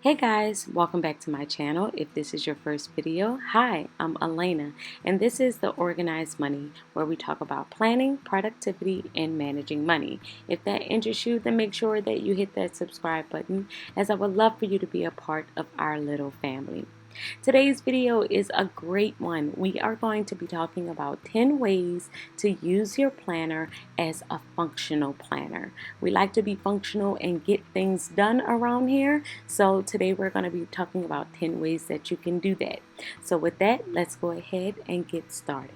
Hey guys, welcome back to my channel. If this is your first video, hi, I'm Alaina, and this is the Organized Money, where we talk about planning, productivity, and managing money. If that interests you, then make sure that you hit that subscribe button, as I would love for you to be a part of our little family. Today's video is a great one. We are going to be talking about 10 ways to use your planner as a functional planner. We like to be functional and get things done around here. So today we're going to be talking about 10 ways that you can do that. So with that, let's go ahead and get started.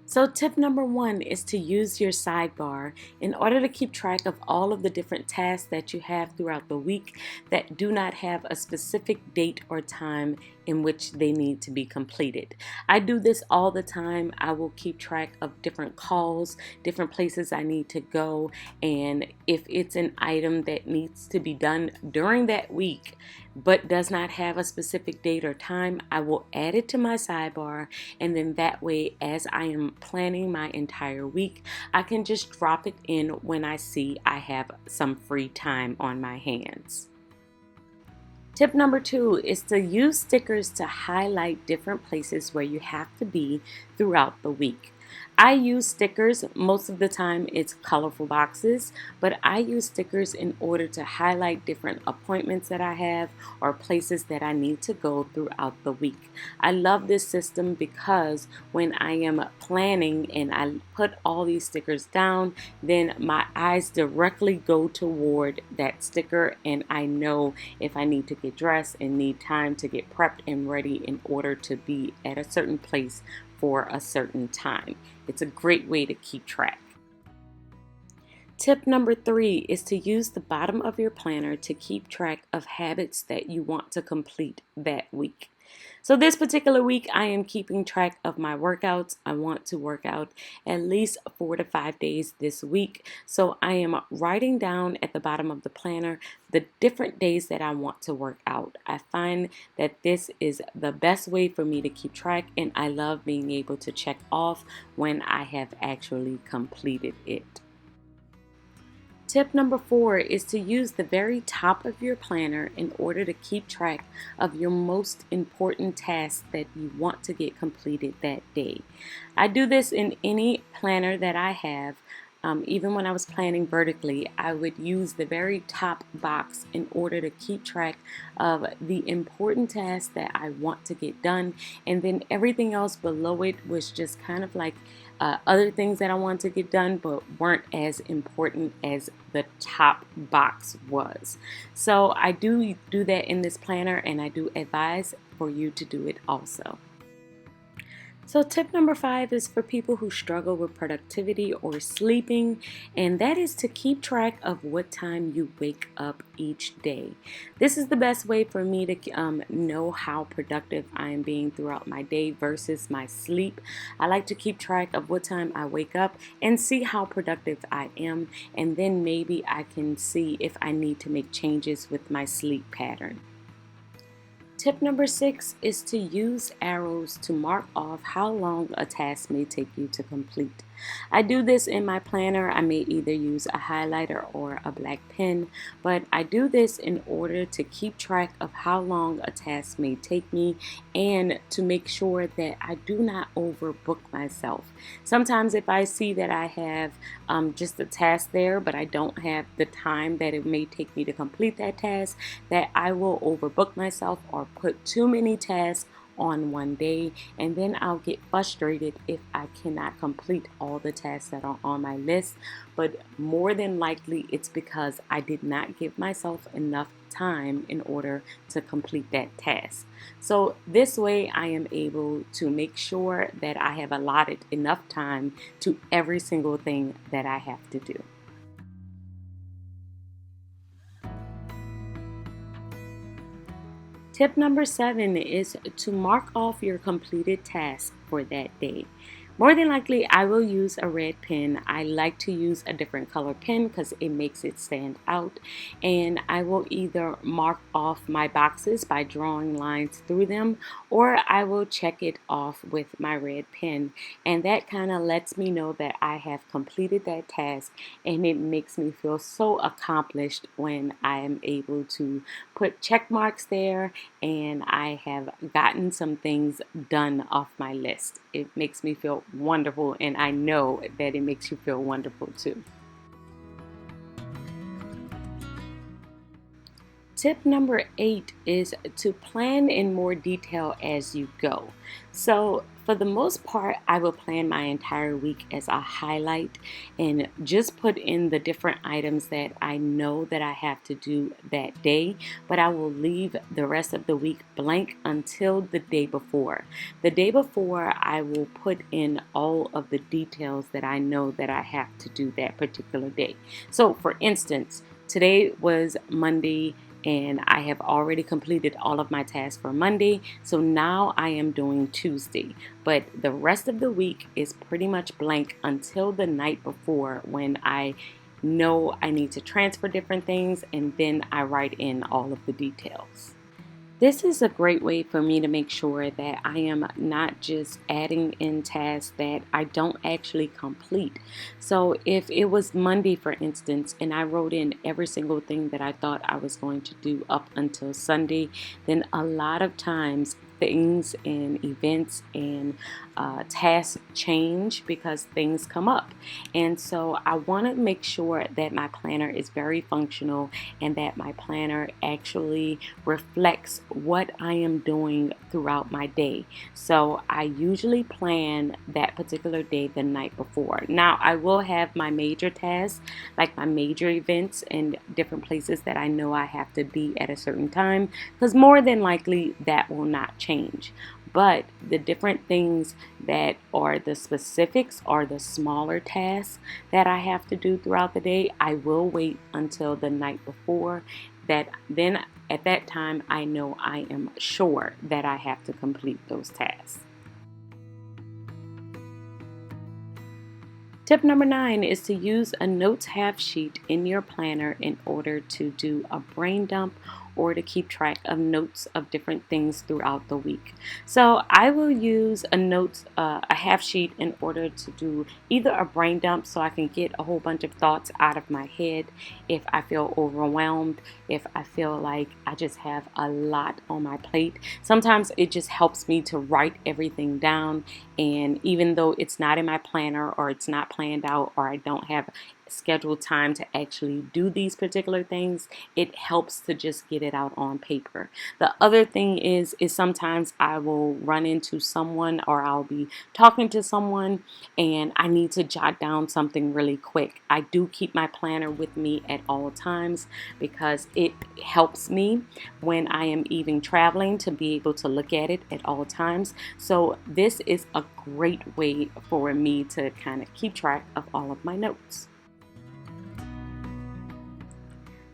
So tip number one is to use your sidebar in order to keep track of all of the different tasks that you have throughout the week that do not have a specific date or time in which they need to be completed. I do this all the time. I will keep track of different calls, different places I need to go, and if it's an item that needs to be done during that week but does not have a specific date or time, I will add it to my sidebar, and then that way, as I am planning my entire week, I can just drop it in when I see I have some free time on my hands. Tip number two is to use stickers to highlight different places where you have to be throughout the week. I use stickers, most of the time it's colorful boxes, but I use stickers in order to highlight different appointments that I have or places that I need to go throughout the week. I love this system because when I am planning and I put all these stickers down, then my eyes directly go toward that sticker, and I know if I need to get dressed and need time to get prepped and ready in order to be at a certain place for a certain time. It's a great way to keep track. Tip number three is to use the bottom of your planner to keep track of habits that you want to complete that week. So this particular week, I am keeping track of my workouts. I want to work out at least 4 to 5 days this week. So I am writing down at the bottom of the planner the different days that I want to work out. I find that this is the best way for me to keep track, and I love being able to check off when I have actually completed it. Tip number four is to use the very top of your planner in order to keep track of your most important tasks that you want to get completed that day. I do this in any planner that I have. Even when I was planning vertically, I would use the very top box in order to keep track of the important tasks that I want to get done, and then everything else below it was just kind of like other things that I want to get done but weren't as important as the top box was. So I do that in this planner, and I do advise for you to do it also. So tip number five is for people who struggle with productivity or sleeping, and that is to keep track of what time you wake up each day. This is the best way for me to know how productive I am being throughout my day versus my sleep. I like to keep track of what time I wake up and see how productive I am, and then maybe I can see if I need to make changes with my sleep pattern. Tip number six is to use arrows to mark off how long a task may take you to complete. I do this in my planner. I may either use a highlighter or a black pen, but I do this in order to keep track of how long a task may take me and to make sure that I do not overbook myself. Sometimes if I see that I have just a task there, but I don't have the time that it may take me to complete that task, that I will overbook myself or put too many tasks on one day, and then I'll get frustrated if I cannot complete all the tasks that are on my list. But more than likely it's because I did not give myself enough time in order to complete that task. So this way I am able to make sure that I have allotted enough time to every single thing that I have to do. Tip number seven is to mark off your completed task for that day. More than likely, I will use a red pen. I like to use a different color pen because it makes it stand out. And I will either mark off my boxes by drawing lines through them, or I will check it off with my red pen. And that kind of lets me know that I have completed that task, and it makes me feel so accomplished when I am able to put check marks there and I have gotten some things done off my list. It makes me feel wonderful, and I know that it makes you feel wonderful too. Tip number 8 is to plan in more detail as you go. So for the most part, I will plan my entire week as a highlight and just put in the different items that I know that I have to do that day, but I will leave the rest of the week blank until the day before. The day before, I will put in all of the details that I know that I have to do that particular day. So for instance, today was Monday, and I have already completed all of my tasks for Monday, so now I am doing Tuesday. But the rest of the week is pretty much blank until the night before, when I know I need to transfer different things, and then I write in all of the details. This is a great way for me to make sure that I am not just adding in tasks that I don't actually complete. So if it was Monday, for instance, and I wrote in every single thing that I thought I was going to do up until Sunday, then a lot of times things and events and tasks change because things come up. And so I want to make sure that my planner is very functional and that my planner actually reflects what I am doing throughout my day. So I usually plan that particular day the night before. Now, I will have my major tasks, like my major events and different places that I know I have to be at a certain time, because more than likely that will not change. But the different things that are the specifics or the smaller tasks that I have to do throughout the day, I will wait until the night before. That then at that time I know I am sure that I have to complete those tasks. Tip number 9 is to use a notes half sheet in your planner in order to do a brain dump or to keep track of notes of different things throughout the week. So I will use a half sheet in order to do either a brain dump so I can get a whole bunch of thoughts out of my head if I feel overwhelmed, if I feel like I just have a lot on my plate. Sometimes it just helps me to write everything down, and even though it's not in my planner or it's not planned out or I don't have scheduled time to actually do these particular things, it helps to just get it out on paper. The other thing is sometimes I will run into someone or I'll be talking to someone and I need to jot down something really quick. I do keep my planner with me at all times because it helps me when I am even traveling to be able to look at it at all times. So this is a great way for me to kind of keep track of all of my notes.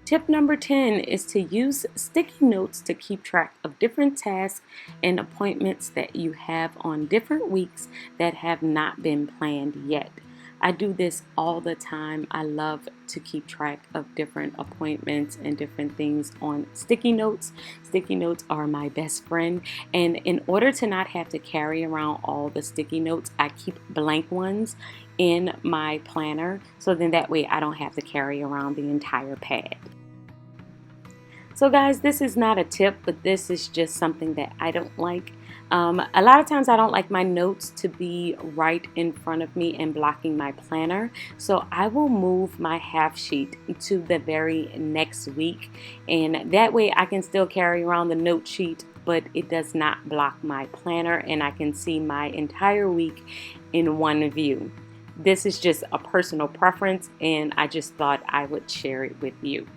Tip number 10 is to use sticky notes to keep track of different tasks and appointments that you have on different weeks that have not been planned yet. I do this all the time. I love to keep track of different appointments and different things on sticky notes. Sticky notes are my best friend, and in order to not have to carry around all the sticky notes, I keep blank ones in my planner, so then that way I don't have to carry around the entire pad. So guys, this is not a tip, but this is just something that I don't like. A lot of times I don't like my notes to be right in front of me and blocking my planner. So I will move my half sheet to the very next week, and that way I can still carry around the note sheet, but it does not block my planner and I can see my entire week in one view. This is just a personal preference and I just thought I would share it with you.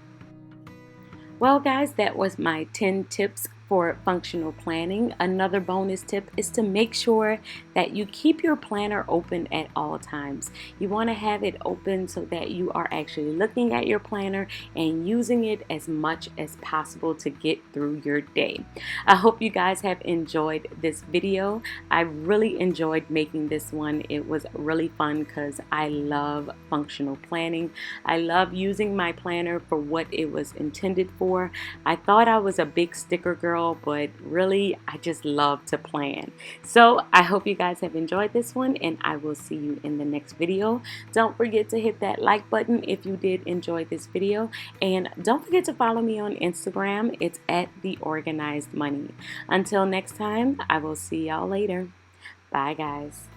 Well guys, that was my 10 tips for functional planning. Another bonus tip is to make sure that you keep your planner open at all times. You want to have it open so that you are actually looking at your planner and using it as much as possible to get through your day. I hope you guys have enjoyed this video. I really enjoyed making this one. It was really fun because I love functional planning. I love using my planner for what it was intended for. I thought I was a big sticker girl, but really I just love to plan. So I hope you guys have enjoyed this one, and I will see you in the next video. Don't forget to hit that like button if you did enjoy this video, and don't forget to follow me on Instagram. It's at The Organized Money. Until next time, I will see y'all later. Bye guys.